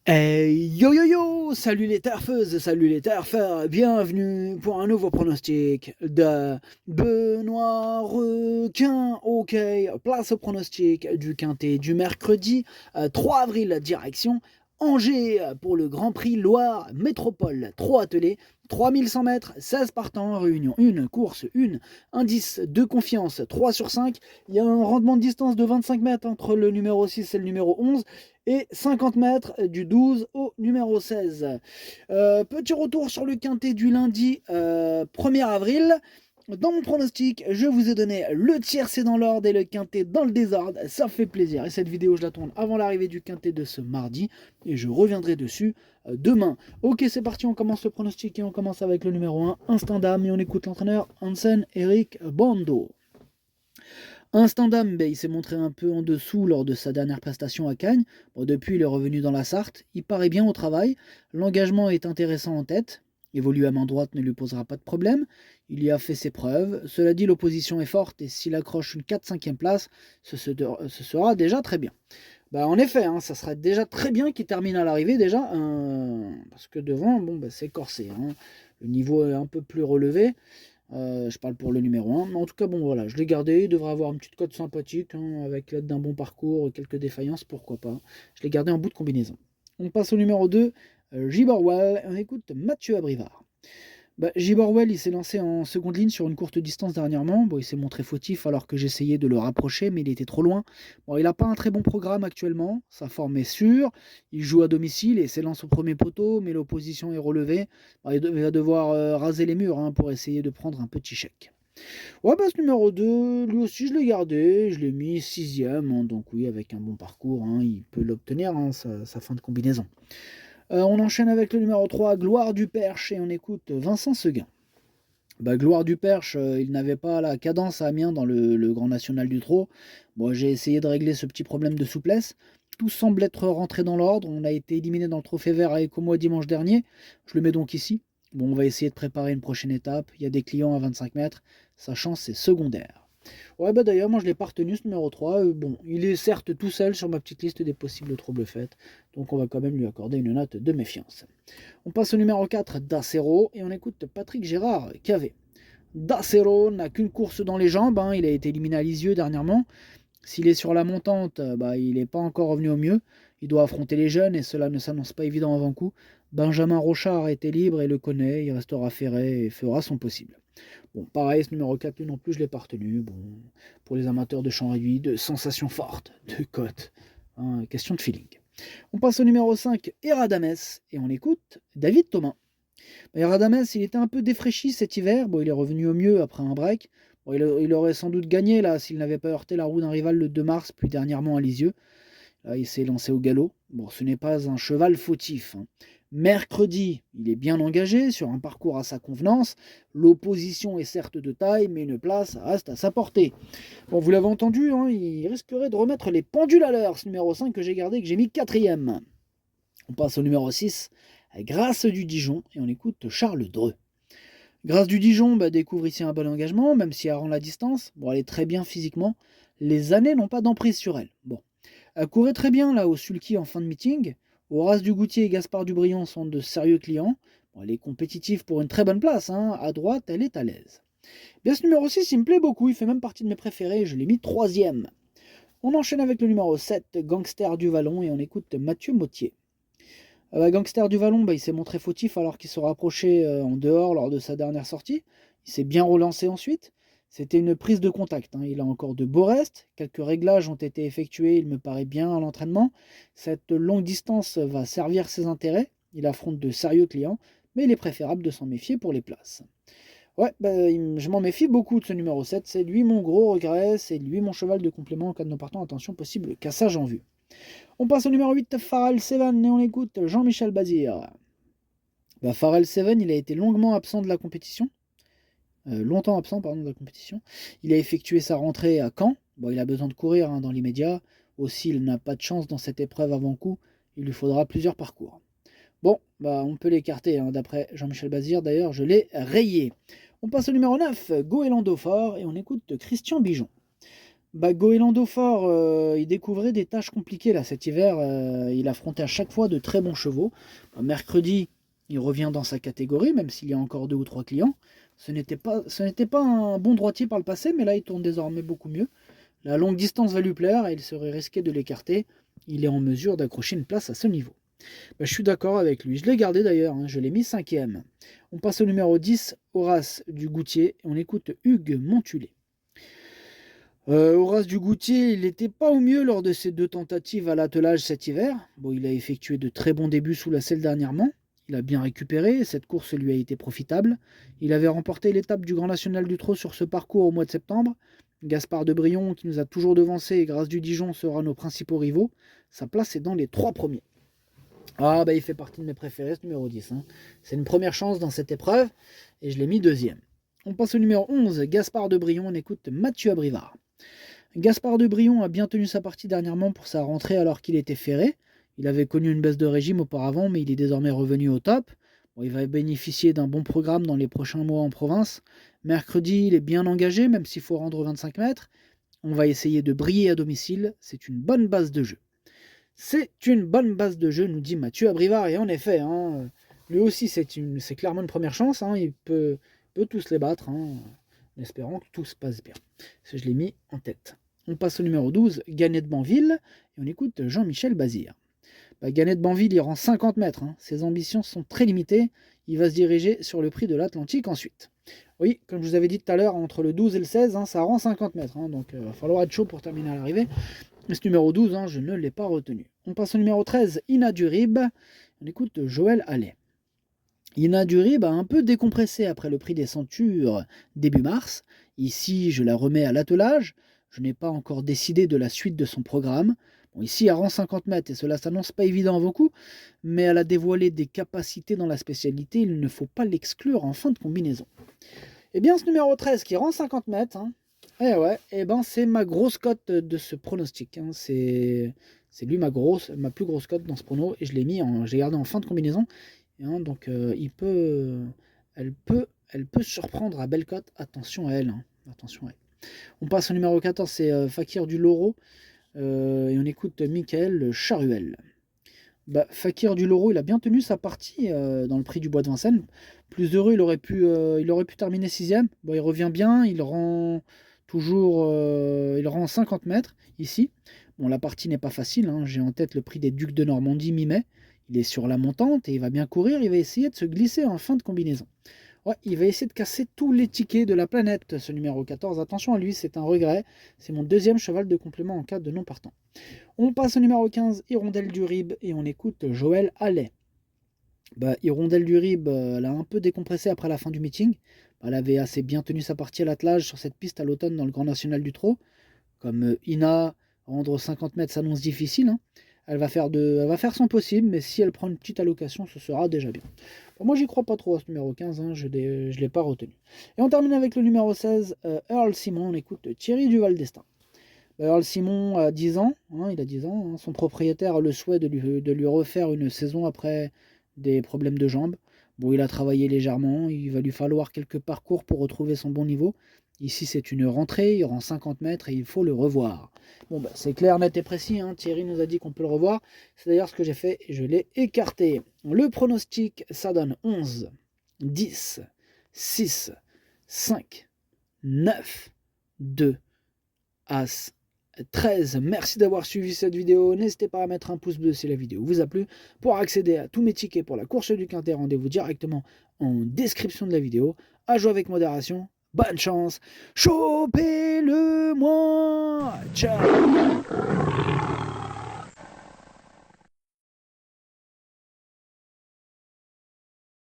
Yo yo yo, salut les turfeuses, salut les turfeurs, bienvenue pour un nouveau pronostic de Benoît Requin. Ok, place au pronostic du quintet du mercredi 3 avril, direction Angers pour le Grand Prix Loire Métropole. 3 attelés, 3100 mètres, 16 partants, réunion 1, course 1, indice de confiance 3 sur 5. Il y a un rendement de distance de 25 mètres entre le numéro 6 et le numéro 11 et 50 mètres du 12 au numéro 16. Petit retour sur le quintet du lundi 1er avril. Dans mon pronostic, je vous ai donné le tiercé dans l'ordre et le quintet dans le désordre. Ça fait plaisir. Et cette vidéo, je la tourne avant l'arrivée du quintet de ce mardi. Et je reviendrai dessus demain. Ok, c'est parti. On commence le pronostic et on commence avec le numéro 1, Instant Dame. Et on écoute l'entraîneur Hansen Eric Bando. Instant Dame, il s'est montré un peu en dessous lors de sa dernière prestation à Cagnes. Bon, depuis, il est revenu dans la Sarthe. Il paraît bien au travail. L'engagement est intéressant en tête. Évoluer à main droite ne lui posera pas de problème. Il y a fait ses preuves. Cela dit, l'opposition est forte et s'il accroche une 4-5e place, ce sera déjà très bien. En effet, ça serait déjà très bien qu'il termine à l'arrivée déjà, parce que devant, c'est corsé. Le niveau est un peu plus relevé. Je parle pour le numéro 1. Mais en tout cas, voilà, je l'ai gardé. Il devrait avoir une petite cote sympathique, avec l'aide d'un bon parcours, quelques défaillances, pourquoi pas. Je l'ai gardé en bout de combinaison. On passe au numéro 2, Giborwell. On écoute Mathieu Abrivard. Giborwell, il s'est lancé en seconde ligne sur une courte distance dernièrement. Il s'est montré fautif alors que j'essayais de le rapprocher, mais il était trop loin. Il n'a pas un très bon programme actuellement. Sa forme est sûre. Il joue à domicile et s'élance au premier poteau, mais l'opposition est relevée. Il va devoir raser les murs, pour essayer de prendre un petit chèque. Ouais, ce numéro 2, lui aussi, je l'ai gardé. Je l'ai mis 6e. Donc oui, avec un bon parcours, il peut l'obtenir, sa fin de combinaison. On enchaîne avec le numéro 3, Gloire du Perche, et on écoute Vincent Seguin. Gloire du Perche, il n'avait pas la cadence à Amiens dans le Grand National du Trot. J'ai essayé de régler ce petit problème de souplesse. Tout semble être rentré dans l'ordre. On a été éliminé dans le Trophée Vert à Ecomois dimanche dernier. Je le mets donc ici. On va essayer de préparer une prochaine étape. Il y a des clients à 25 mètres. Sa chance est secondaire. Ouais, d'ailleurs, moi je l'ai pas retenu ce numéro 3. Il est certes tout seul sur ma petite liste des possibles troubles faits. Donc on va quand même lui accorder une note de méfiance. On passe au numéro 4, Dacero, et on écoute Patrick Gérard Cavé. Dacero n'a qu'une course dans les jambes. Il a été éliminé à Lisieux dernièrement. S'il est sur la montante, il n'est pas encore revenu au mieux. Il doit affronter les jeunes et cela ne s'annonce pas évident avant coup. Benjamin Rochard était libre et le connaît. Il restera ferré et fera son possible. Pareil, ce numéro 4, lui non plus, je ne l'ai pas retenu. Pour les amateurs de champ réduit, de sensations fortes, de cotes, question de feeling. On passe au numéro 5, Eradames, et on écoute David Thomas. Eradames, il était un peu défraîchi cet hiver. Il est revenu au mieux après un break. Il aurait sans doute gagné là s'il n'avait pas heurté la roue d'un rival le 2 mars, puis dernièrement à Lisieux. Là, il s'est lancé au galop. Ce n'est pas un cheval fautif. Mercredi, il est bien engagé sur un parcours à sa convenance. L'opposition est certes de taille, mais une place reste à sa portée. Vous l'avez entendu, il risquerait de remettre les pendules à l'heure, ce numéro 5 que j'ai gardé, que j'ai mis 4e. On passe au numéro 6, Grâce du Dijon, et on écoute Charles Dreux. Grâce du Dijon découvre ici un bon engagement, même si elle rend la distance. Elle est très bien physiquement. Les années n'ont pas d'emprise sur elle. Elle courait très bien là au sulky en fin de meeting. Horace Dugoutier et Gaspard Dubrion sont de sérieux clients. Elle est compétitive pour une très bonne place. À droite, elle est à l'aise. Ce numéro 6, il me plaît beaucoup. Il fait même partie de mes préférés. Je l'ai mis 3e. On enchaîne avec le numéro 7, Gangster du Vallon, et on écoute Mathieu Mottier. Gangster du Vallon, il s'est montré fautif alors qu'il se rapprochait en dehors lors de sa dernière sortie. Il s'est bien relancé ensuite. C'était une prise de contact. Il a encore de beaux restes. Quelques réglages ont été effectués, il me paraît bien à l'entraînement. Cette longue distance va servir ses intérêts. Il affronte de sérieux clients, mais il est préférable de s'en méfier pour les places. Je m'en méfie beaucoup de ce numéro 7. C'est lui mon gros regret. C'est lui mon cheval de complément en cas de non partant. Attention, possible cassage en vue. On passe au numéro 8, Pharrell Seven, et on écoute Jean-Michel Bazir. Pharrell Seven, il a été longuement absent de la compétition. Longtemps absent, pardon, de la compétition. Il a effectué sa rentrée à Caen. Il a besoin de courir dans l'immédiat. Aussi, il n'a pas de chance dans cette épreuve avant coup. Il lui faudra plusieurs parcours. On peut l'écarter, d'après Jean-Michel Bazir. D'ailleurs, je l'ai rayé. On passe au numéro 9, Goéland Dauphin, et on écoute Christian Bijon. Bah, Goélando Fort, il découvrait des tâches compliquées là cet hiver. Il affrontait à chaque fois de très bons chevaux. Bah, mercredi, il revient dans sa catégorie, même s'il y a encore 2 ou 3 clients. Ce n'était pas un bon droitier par le passé, mais là il tourne désormais beaucoup mieux. La longue distance va lui plaire et il serait risqué de l'écarter. Il est en mesure d'accrocher une place à ce niveau. Bah, je suis d'accord avec lui. Je l'ai gardé d'ailleurs, hein, je l'ai mis cinquième. On passe au numéro 10, Horace du Goutier. Et on écoute Hugues Montulé. Horace du Goutier, il n'était pas au mieux lors de ses 2 tentatives à l'attelage cet hiver. Bon, il a effectué de très bons débuts sous la selle dernièrement. Il a bien récupéré et cette course lui a été profitable. Il avait remporté l'étape du Grand National du Trot sur ce parcours au mois de septembre. Gaspard de Brion, qui nous a toujours devancé, et Grâce du Dijon sera nos principaux rivaux. Sa place est dans les 3 premiers. Ah, bah il fait partie de mes préférés, ce numéro 10. Hein. C'est une première chance dans cette épreuve et je l'ai mis deuxième. On passe au numéro 11, Gaspard de Brion. On écoute Mathieu Abrivard. Gaspard de Brion a bien tenu sa partie dernièrement pour sa rentrée alors qu'il était ferré. Il avait connu une baisse de régime auparavant, mais il est désormais revenu au top. Bon, il va bénéficier d'un bon programme dans les prochains mois en province. Mercredi, il est bien engagé, même s'il faut rendre 25 mètres. On va essayer de briller à domicile. C'est une bonne base de jeu. C'est une bonne base de jeu, nous dit Mathieu Abrivard. Et en effet, hein, lui aussi, c'est clairement une première chance. Hein, il peut tous les battre, hein, en espérant que tout se passe bien. Je l'ai mis en tête. On passe au numéro 12, Ganet de Banville, et on écoute Jean-Michel Bazir. Ganet de Banville, il rend 50 mètres. Hein. Ses ambitions sont très limitées. Il va se diriger sur le prix de l'Atlantique ensuite. Oui, comme je vous avais dit tout à l'heure, entre le 12 et le 16, hein, ça rend 50 mètres. Hein, donc il va falloir être chaud pour terminer à l'arrivée. Et ce numéro 12, hein, je ne l'ai pas retenu. On passe au numéro 13, Ina Durib. On écoute Joël Allais. Ina Durib a un peu décompressé après le prix des Centures début mars. Ici, je la remets à l'attelage. Je n'ai pas encore décidé de la suite de son programme. Bon, ici, elle rend 50 mètres et cela s'annonce pas évident à beaucoup, mais elle a dévoilé des capacités dans la spécialité. Il ne faut pas l'exclure en fin de combinaison. Eh bien, ce numéro 13 qui rend 50 mètres, hein, c'est ma grosse cote de ce pronostic. Hein. C'est lui ma plus grosse cote dans ce prono et j'ai gardé en fin de combinaison. Hein, donc elle peut surprendre à belle cote. Attention à elle. Hein. Attention à elle. On passe au numéro 14, c'est Fakir du Loro. Et on écoute Michael Charuel. Fakir du Loro, il a bien tenu sa partie dans le prix du Bois de Vincennes. Plus heureux, il aurait pu terminer 6ème. Bon, il revient bien, il rend 50 mètres ici. Bon, la partie n'est pas facile. Hein. J'ai en tête le prix des Ducs de Normandie mi-mai. Il est sur la montante et il va bien courir. Il va essayer de se glisser en fin de combinaison. Ouais, il va essayer de casser tous les tickets de la planète, ce numéro 14. Attention à lui, c'est un regret. C'est mon deuxième cheval de complément en cas de non partant. On passe au numéro 15, Hirondelle du Rib, et on écoute Joël Allais. Hirondelle du Rib, elle a un peu décompressé après la fin du meeting. Elle avait assez bien tenu sa partie à l'attelage sur cette piste à l'automne dans le Grand National du Trot. Comme Ina, rendre 50 mètres s'annonce difficile. Hein. Elle va faire son possible, mais si elle prend une petite allocation, ce sera déjà bien. Bon, moi, j'y crois pas trop à ce numéro 15, hein, je ne l'ai pas retenu. Et on termine avec le numéro 16, Earl Simon. On écoute Thierry Duval d'Estaing. Earl Simon a 10 ans, hein, il a 10 ans. Hein, son propriétaire a le souhait de lui refaire une saison après des problèmes de jambes. Bon, il a travaillé légèrement, il va lui falloir quelques parcours pour retrouver son bon niveau. Ici, c'est une rentrée, il rend 50 mètres et il faut le revoir. Bon, c'est clair, net et précis. Hein. Thierry nous a dit qu'on peut le revoir. C'est d'ailleurs ce que j'ai fait et je l'ai écarté. Le pronostic, ça donne 11, 10, 6, 5, 9, 2, As, 13. Merci d'avoir suivi cette vidéo. N'hésitez pas à mettre un pouce bleu si la vidéo vous a plu. Pour accéder à tous mes tickets pour la course du Quintet, rendez-vous directement en description de la vidéo. À jouer avec modération. Bonne chance, chopez-le moi. Ciao.